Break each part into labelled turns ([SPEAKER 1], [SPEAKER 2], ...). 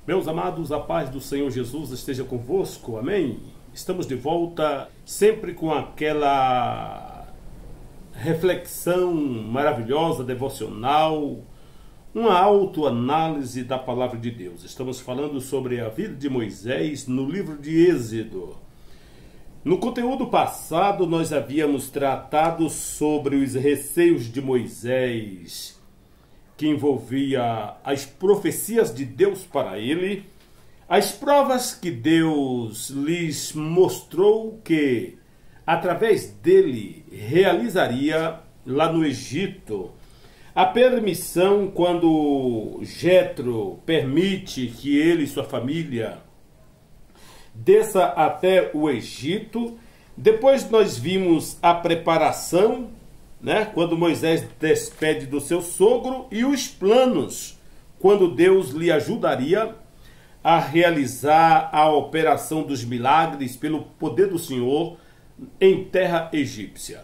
[SPEAKER 1] Meus amados, a paz do Senhor Jesus esteja convosco, amém? Estamos de volta sempre com aquela reflexão maravilhosa, devocional, uma autoanálise da palavra de Deus. Estamos falando sobre a vida de Moisés no livro de Êxodo. No conteúdo passado, nós havíamos tratado sobre os receios de Moisés, que envolvia as profecias de Deus para ele, as provas que Deus lhes mostrou que, através dele, realizaria lá no Egito, a permissão quando Jetro permite que ele e sua família desça até o Egito. Depois nós vimos a preparação, quando Moisés despede do seu sogro, e os planos, quando Deus lhe ajudaria a realizar a operação dos milagres pelo poder do Senhor em terra egípcia.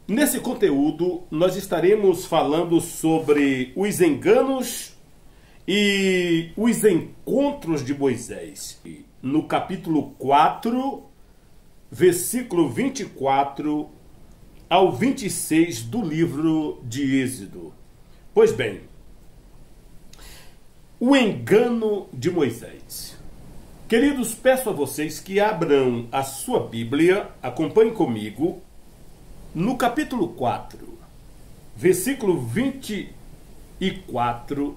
[SPEAKER 1] Nesse conteúdo, nós estaremos falando sobre os enganos e os encontros de Moisés. No capítulo 4, versículo 24 ao 26 do livro de Êxodo. Pois bem, o engano de Moisés. Queridos, peço a vocês que abram a sua Bíblia, acompanhem comigo, no capítulo 4, versículo 24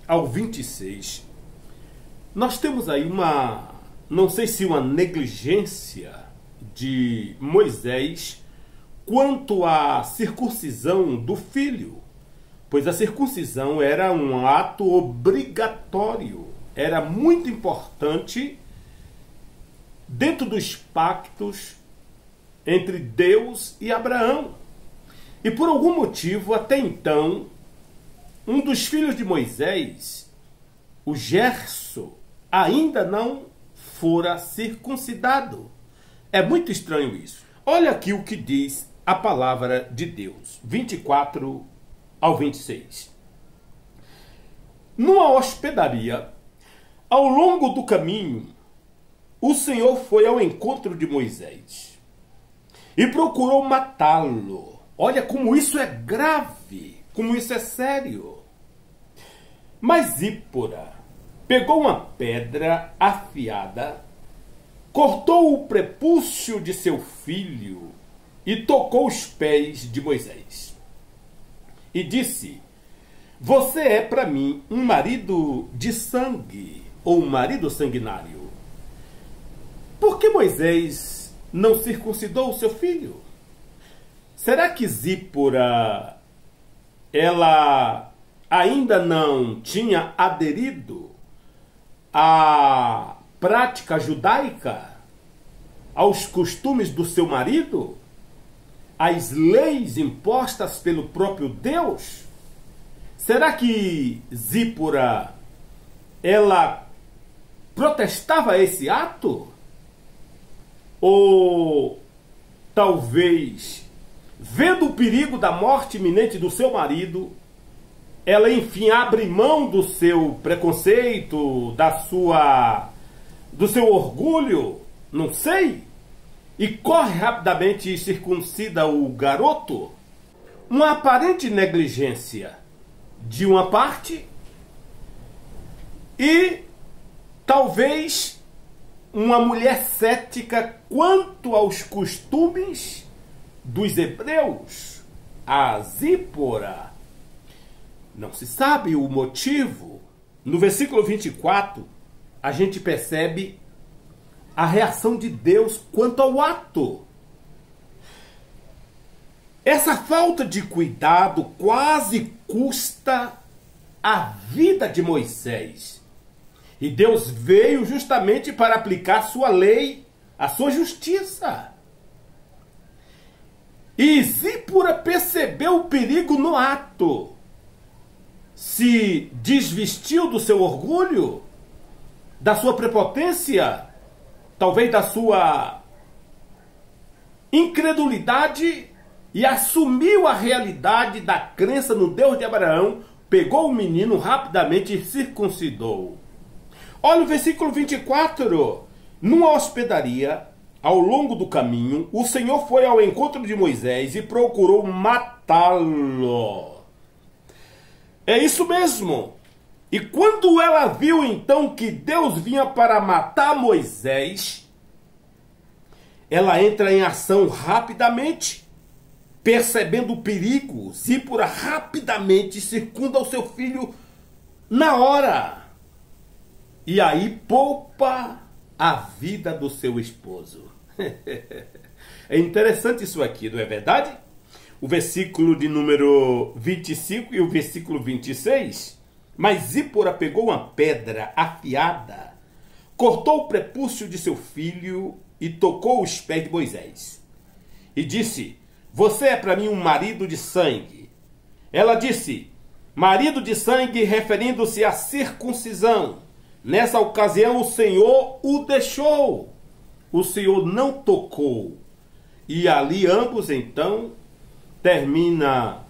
[SPEAKER 1] ao 26. Nós temos aí não sei se uma negligência de Moisés quanto à circuncisão do filho, pois a circuncisão era um ato obrigatório, era muito importante dentro dos pactos entre Deus e Abraão. E por algum motivo, até então, um dos filhos de Moisés, o Gerso, ainda não fora circuncidado. É muito estranho isso. Olha aqui o que diz a palavra de Deus, 24 ao 26. Numa hospedaria, ao longo do caminho, o Senhor foi ao encontro de Moisés e procurou matá-lo. Olha como isso é grave, como isso é sério. Mas Zípora pegou uma pedra afiada, cortou o prepúcio de seu filho e tocou os pés de Moisés. E disse: você é para mim um marido de sangue, ou um marido sanguinário. Por que Moisés não circuncidou o seu filho? Será que Zípora, ela ainda não tinha aderido à prática judaica, aos costumes do seu marido, às leis impostas pelo próprio Deus? Será que Zípora, ela protestava esse ato? Ou talvez, vendo o perigo da morte iminente do seu marido, ela enfim abre mão do seu preconceito, do seu orgulho, não sei, e corre rapidamente e circuncida o garoto? Uma aparente negligência de uma parte e talvez uma mulher cética quanto aos costumes dos hebreus, a Zípora. Não se sabe o motivo. No versículo 24, a gente percebe a reação de Deus quanto ao ato. Essa falta de cuidado quase custa a vida de Moisés. E Deus veio justamente para aplicar a sua lei, a sua justiça. E Zípora percebeu o perigo no ato. Se desvestiu do seu orgulho, da sua prepotência, talvez da sua incredulidade, e assumiu a realidade da crença no Deus de Abraão, pegou o menino rapidamente e circuncidou. Olha o versículo 24. Numa hospedaria, ao longo do caminho, o Senhor foi ao encontro de Moisés e procurou matá-lo. É isso mesmo. E quando ela viu então que Deus vinha para matar Moisés, ela entra em ação rapidamente. Percebendo o perigo, Zípora rapidamente circunda o seu filho na hora. E aí poupa a vida do seu esposo. É interessante isso aqui, não é verdade? O versículo de número 25 e o versículo 26. Mas Zípora pegou uma pedra afiada, cortou o prepúcio de seu filho e tocou os pés de Moisés. E disse: você é para mim um marido de sangue. Ela disse: marido de sangue, referindo-se à circuncisão. Nessa ocasião o Senhor o deixou. O Senhor não tocou. E ali ambos então termina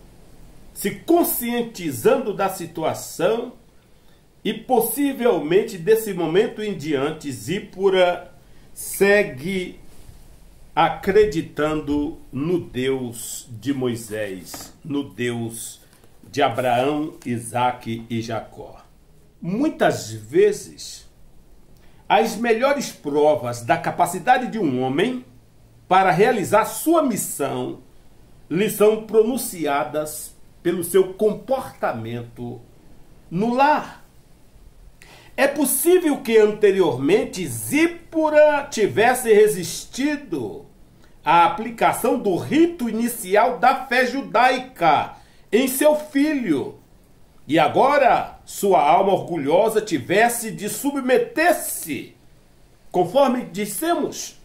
[SPEAKER 1] se conscientizando da situação e possivelmente desse momento em diante Zípora segue acreditando no Deus de Moisés, no Deus de Abraão, Isaque e Jacó. Muitas vezes, as melhores provas da capacidade de um homem para realizar sua missão lhe são pronunciadas pelo seu comportamento no lar. É possível que anteriormente Zípora tivesse resistido à aplicação do rito inicial da fé judaica em seu filho, e agora sua alma orgulhosa tivesse de submeter-se, conforme dissemos.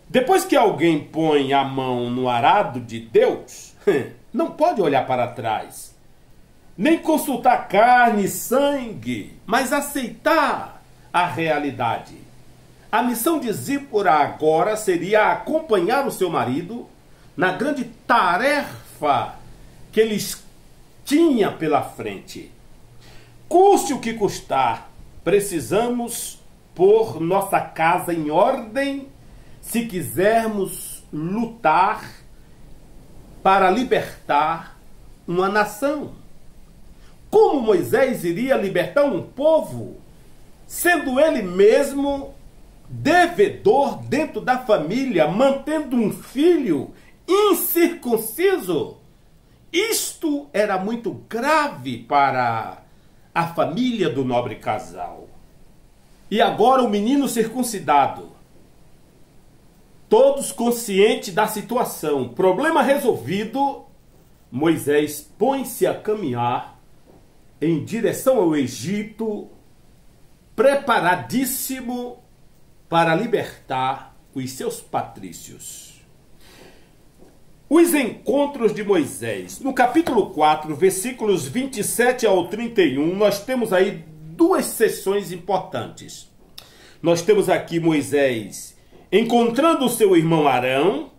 [SPEAKER 1] Depois que alguém põe a mão no arado de Deus, não pode olhar para trás, nem consultar carne e sangue, mas aceitar a realidade. A missão de Zípora agora seria acompanhar o seu marido na grande tarefa que eles tinha pela frente. Custe o que custar, precisamos pôr nossa casa em ordem se quisermos lutar para libertar uma nação. Como Moisés iria libertar um povo, sendo ele mesmo devedor dentro da família, mantendo um filho incircunciso? Isto era muito grave para a família do nobre casal. E agora o menino circuncidado. Todos conscientes da situação, problema resolvido, Moisés põe-se a caminhar em direção ao Egito, preparadíssimo para libertar os seus patrícios. Os encontros de Moisés. No capítulo 4, versículos 27 ao 31, nós temos aí duas sessões importantes. Nós temos aqui Moisés encontrando o seu irmão Arão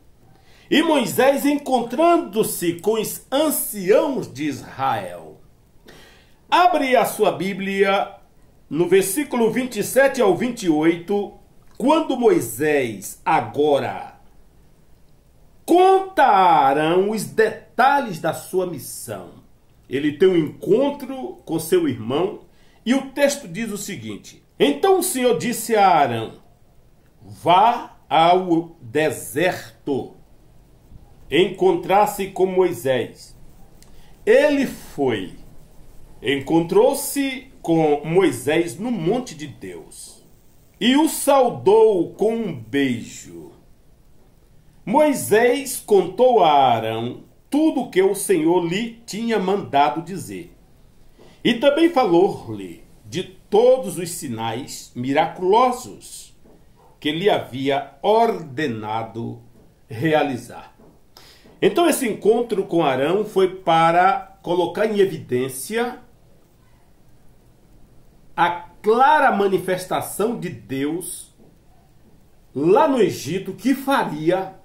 [SPEAKER 1] e Moisés encontrando-se com os anciãos de Israel. Abre a sua Bíblia no versículo 27 ao 28, quando Moisés agora conta a Arão os detalhes da sua missão. Ele tem um encontro com seu irmão e o texto diz o seguinte: então o Senhor disse a Arão: vá ao deserto encontrar-se com Moisés. Ele foi, encontrou-se com Moisés no monte de Deus e o saudou com um beijo. Moisés contou a Arão tudo o que o Senhor lhe tinha mandado dizer. E também falou-lhe de todos os sinais miraculosos que lhe havia ordenado realizar. Então esse encontro com Arão foi para colocar em evidência a clara manifestação de Deus lá no Egito que faria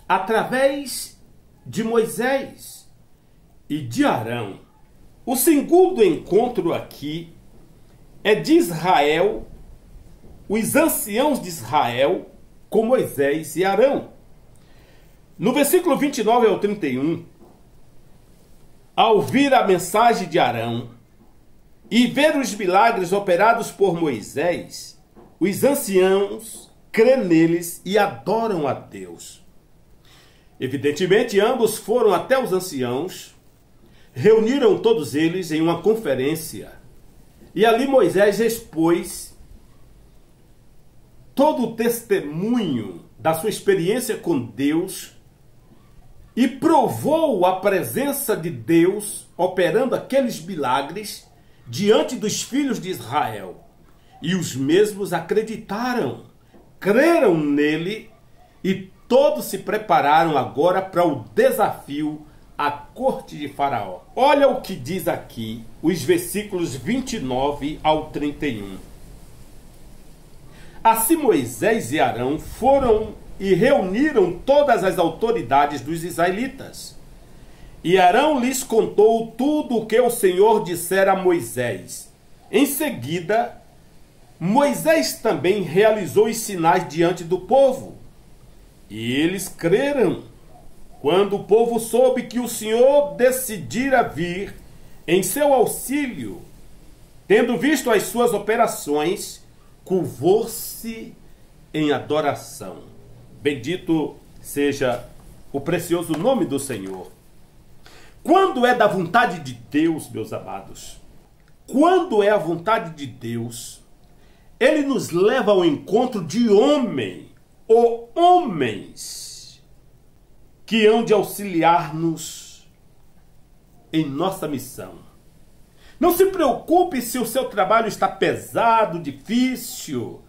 [SPEAKER 1] através de Moisés e de Arão. O segundo encontro aqui é de Israel, os anciãos de Israel, com Moisés e Arão. No versículo 29 ao 31, ao ouvir a mensagem de Arão e ver os milagres operados por Moisés, os anciãos creem neles e adoram a Deus. Evidentemente, ambos foram até os anciãos, reuniram todos eles em uma conferência, e ali Moisés expôs todo o testemunho da sua experiência com Deus e provou a presença de Deus operando aqueles milagres diante dos filhos de Israel. E os mesmos acreditaram, creram nele e todos se prepararam agora para o desafio à corte de Faraó. Olha o que diz aqui, os versículos 29 ao 31. Assim Moisés e Arão foram e reuniram todas as autoridades dos israelitas. E Arão lhes contou tudo o que o Senhor dissera a Moisés. Em seguida, Moisés também realizou os sinais diante do povo. E eles creram, quando o povo soube que o Senhor decidira vir em seu auxílio. Tendo visto as suas operações, curvou-se em adoração. Bendito seja o precioso nome do Senhor. Quando é da vontade de Deus, meus amados, quando é a vontade de Deus, Ele nos leva ao encontro de homem ou homens que hão de auxiliar-nos em nossa missão. Não se preocupe se o seu trabalho está pesado, difícil,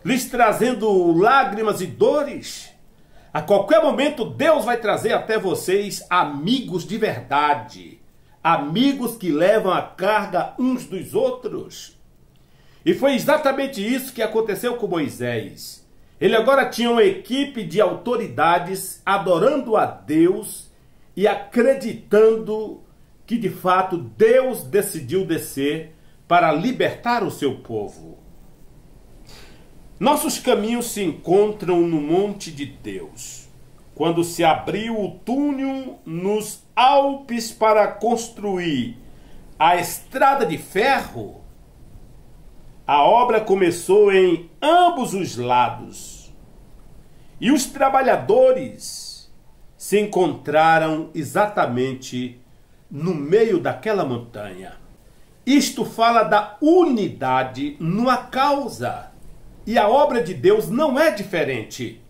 [SPEAKER 1] lhes trazendo lágrimas e dores. A qualquer momento Deus vai trazer até vocês amigos de verdade, amigos que levam a carga uns dos outros. E foi exatamente isso que aconteceu com Moisés. Ele agora tinha uma equipe de autoridades adorando a Deus e acreditando que de fato Deus decidiu descer para libertar o seu povo. Nossos caminhos se encontram no monte de Deus. Quando se abriu o túnel nos Alpes para construir a estrada de ferro, a obra começou em ambos os lados. E os trabalhadores se encontraram exatamente no meio daquela montanha. Isto fala da unidade numa causa. E a obra de Deus não é diferente.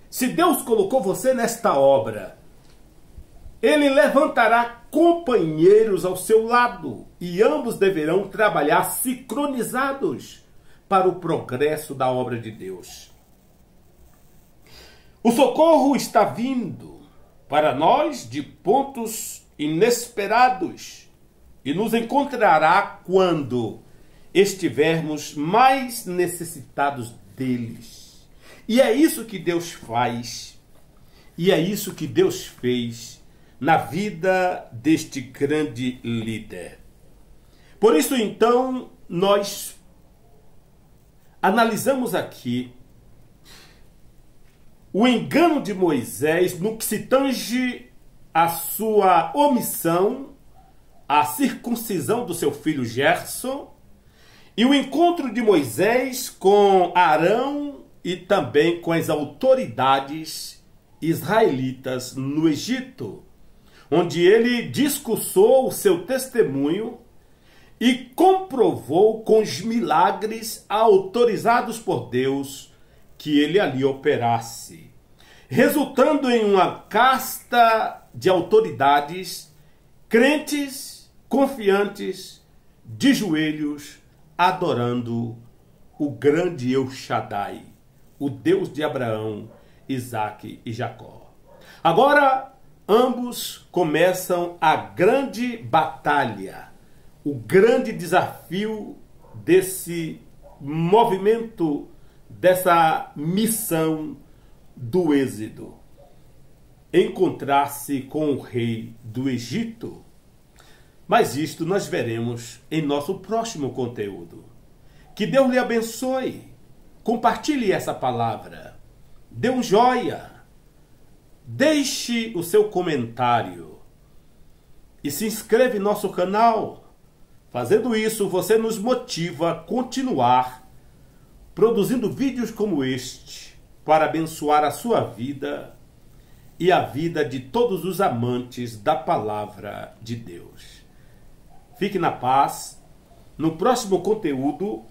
[SPEAKER 1] Se Deus colocou você nesta obra, Ele levantará companheiros ao seu lado e ambos deverão trabalhar sincronizados para o progresso da obra de Deus. O socorro está vindo para nós de pontos inesperados e nos encontrará quando estivermos mais necessitados deles. E é isso que Deus faz, e é isso que Deus fez na vida deste grande líder. Por isso, então, nós analisamos aqui o engano de Moisés no que se tange à sua omissão, à circuncisão do seu filho Gerson, e o encontro de Moisés com Arão e também com as autoridades israelitas no Egito, onde ele discursou o seu testemunho e comprovou com os milagres autorizados por Deus que ele ali operasse, resultando em uma casta de autoridades crentes, confiantes, de joelhos, adorando o grande El Shaddai, o Deus de Abraão, Isaque e Jacó. Agora, ambos começam a grande batalha, o grande desafio desse movimento, dessa missão do Êxodo. Encontrar-se com o rei do Egito. Mas isto nós veremos em nosso próximo conteúdo. Que Deus lhe abençoe. Compartilhe essa palavra. Dê um joia. Deixe o seu comentário. E se inscreva em nosso canal. Fazendo isso, você nos motiva a continuar produzindo vídeos como este para abençoar a sua vida e a vida de todos os amantes da palavra de Deus. Fique na paz. No próximo conteúdo,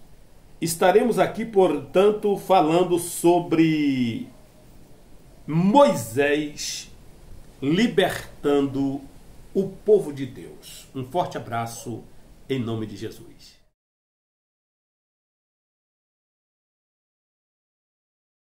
[SPEAKER 1] estaremos aqui, portanto, falando sobre Moisés libertando o povo de Deus. Um forte abraço em nome de Jesus.